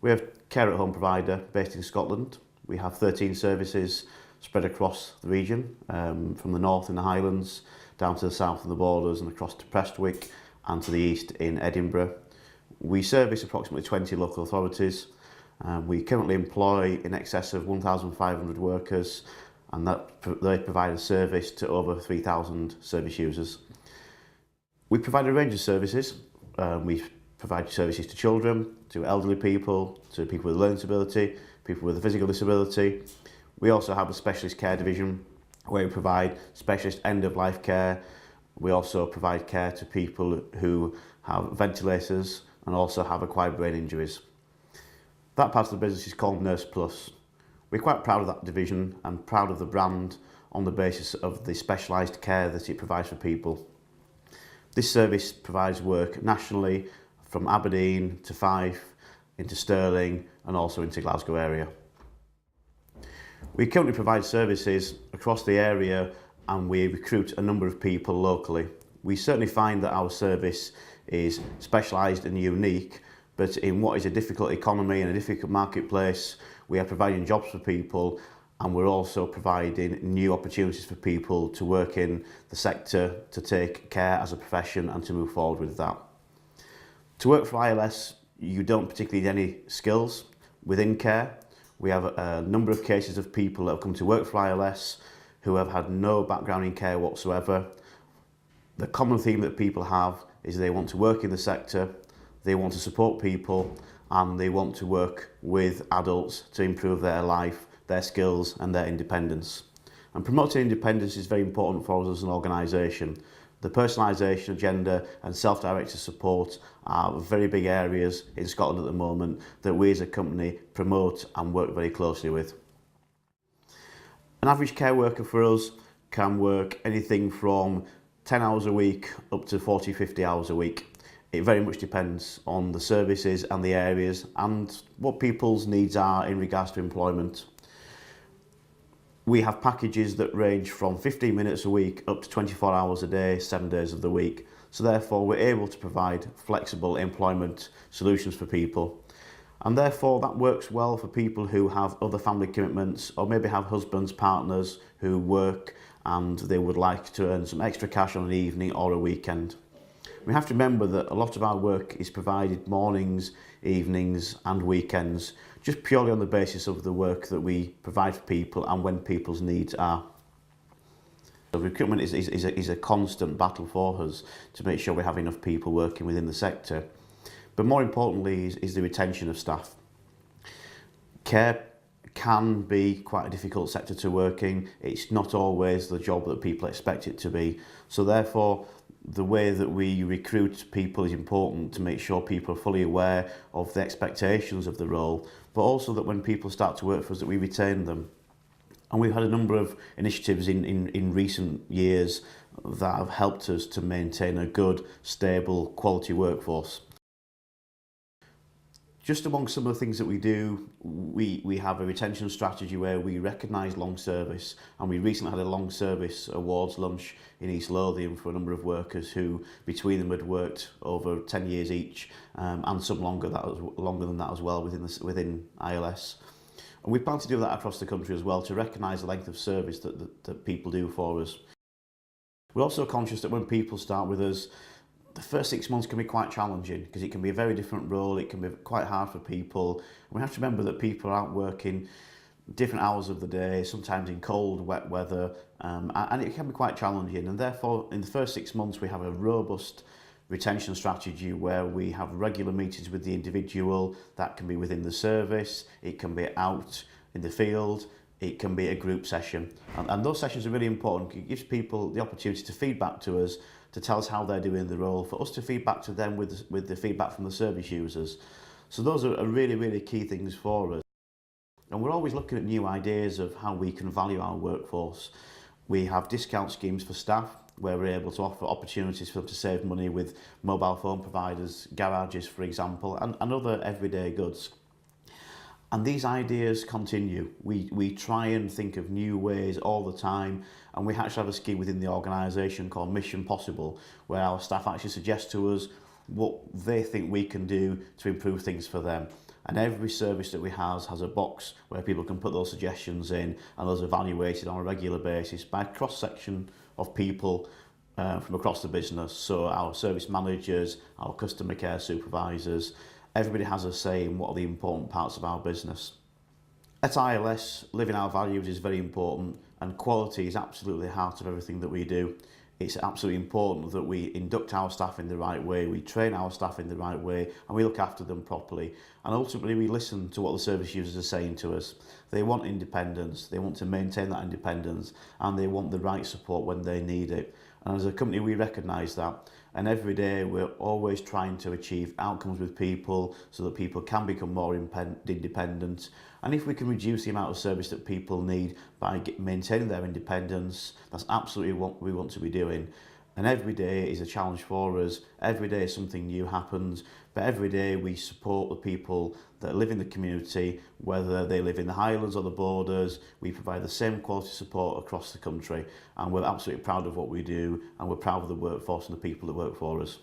We're a care at home provider based in Scotland. We have 13 services spread across the region, from the north in the Highlands, down to the south of the borders and across to Prestwick and to the east in Edinburgh. We service approximately 20 local authorities. We currently employ in excess of 1,500 workers, and they provide a service to over 3,000 service users. We provide a range of services. We provide services to children, to elderly people, to people with a learning disability, people with a physical disability. We also have a specialist care division where we provide specialist end-of-life care. We also provide care to people who have ventilators and also have acquired brain injuries. That part of the business is called Nurse Plus. We're quite proud of that division and proud of the brand on the basis of the specialised care that it provides for people. This service provides work nationally from Aberdeen to Fife, into Stirling and also into Glasgow area. We currently provide services across the area and we recruit a number of people locally. We certainly find that our service is specialised and unique, but in what is a difficult economy and a difficult marketplace, we are providing jobs for people and we're also providing new opportunities for people to work in the sector, to take care as a profession and to move forward with that. To work for ILS, you don't particularly need any skills within care. We have a number of cases of people that have come to work for ILS who have had no background in care whatsoever. The common theme that people have is they want to work in the sector, they want to support people, and they want to work with adults to improve their life, their skills and their independence. And promoting independence is very important for us as an organisation. The personalisation agenda and self-directed support are very big areas in Scotland at the moment that we as a company promote and work very closely with. An average care worker for us can work anything from 10 hours a week up to 40-50 hours a week. It very much depends on the services and the areas and what people's needs are in regards to employment. We have packages that range from 15 minutes a week up to 24 hours a day, 7 days of the week. So therefore we're able to provide flexible employment solutions for people. And therefore that works well for people who have other family commitments or maybe have husbands, partners who work and they would like to earn some extra cash on an evening or a weekend. We have to remember that a lot of our work is provided mornings, evenings and weekends, just purely on the basis of the work that we provide for people and when people's needs are. So recruitment is a constant battle for us to make sure we have enough people working within the sector. But more importantly is the retention of staff. Care can be quite a difficult sector to work in. It's not always the job that people expect it to be. So therefore, the way that we recruit people is important to make sure people are fully aware of the expectations of the role, but also that when people start to work for us that we retain them. And we've had a number of initiatives in recent years that have helped us to maintain a good, stable, quality workforce. Just among some of the things that we do, we have a retention strategy where we recognise long service, and we recently had a long service awards lunch in East Lothian for a number of workers who between them had worked over 10 years each, and some longer than that as well within ILS. And we plan to do that across the country as well to recognise the length of service that people do for us. We're also conscious that when people start with us, the first 6 months can be quite challenging because it can be a very different role, it can be quite hard for people. And we have to remember that people are out working different hours of the day, sometimes in cold, wet weather, and it can be quite challenging. And therefore, in the first 6 months, we have a robust retention strategy where we have regular meetings with the individual. That can be within the service, it can be out in the field, it can be a group session. And those sessions are really important. It gives people the opportunity to feedback to us, to tell us how they're doing in the role, for us to feedback to them with the feedback from the service users. So those are really, really key things for us. And we're always looking at new ideas of how we can value our workforce. We have discount schemes for staff where we're able to offer opportunities for them to save money with mobile phone providers, garages for example, and other everyday goods. And these ideas continue. We try and think of new ways all the time, and we actually have a scheme within the organisation called Mission Possible, where our staff actually suggest to us what they think we can do to improve things for them. And every service that we has a box where people can put those suggestions in, and those are evaluated on a regular basis by a cross-section of people from across the business. So our service managers, our customer care supervisors, everybody has a say in what are the important parts of our business. At ILS, living our values is very important, and quality is absolutely the heart of everything that we do. It's absolutely important that we induct our staff in the right way, we train our staff in the right way, and we look after them properly. And ultimately we listen to what the service users are saying to us. They want independence, they want to maintain that independence, and they want the right support when they need it. And as a company we recognise that, and every day we're always trying to achieve outcomes with people so that people can become more independent. And if we can reduce the amount of service that people need by maintaining their independence, that's absolutely what we want to be doing. And every day is a challenge for us. Every day something new happens, but every day we support the people that live in the community, whether they live in the Highlands or the Borders. We provide the same quality support across the country, and we're absolutely proud of what we do, and we're proud of the workforce and the people that work for us.